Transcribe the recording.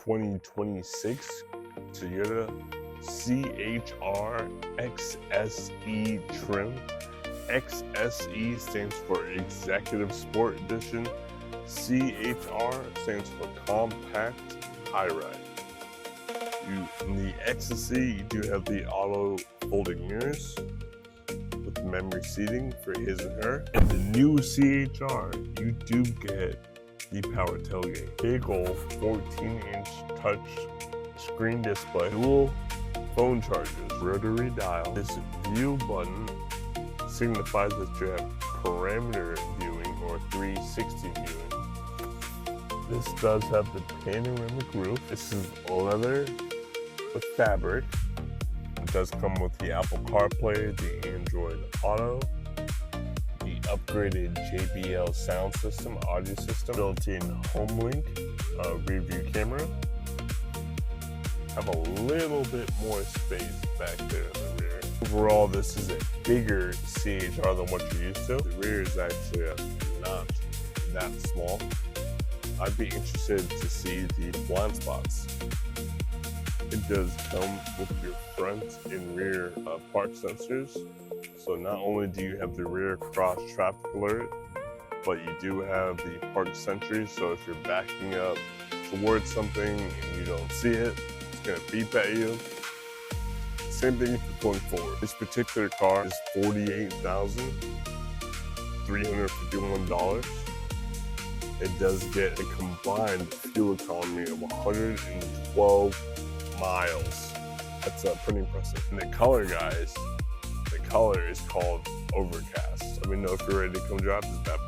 2026 Toyota C-HR XSE trim. XSE stands for Executive Sport Edition. C-HR stands for Compact High Ride. In the XSE, you do have the auto folding mirrors with memory seating for his and her. In the new C-HR, you do get the power tailgate. Big old 14-inch touch screen display, dual phone chargers, rotary dial. This view button signifies that you have parameter viewing or 360 viewing. This does have the panoramic roof. This is leather with fabric. It does come with the Apple CarPlay, the Android Auto, the upgraded JBL sound system, audio system, built-in HomeLink, rear view camera. Have a little bit more space back there in the rear. Overall, this is a bigger C-HR than what you're used to. The rear is actually not that small. I'd be interested to see the blind spots. It does come with your front and rear park sensors. So not only do you have the rear cross traffic alert, but you do have the park sentry. So if you're backing up towards something and you don't see it, it's gonna beep at you. Same thing if you're going forward. This particular car is $48,351. It does get a combined fuel economy of 112 miles. That's pretty impressive. And the color, guys, the color is called Overcast. Let me know if you're ready to come drive this bad boy.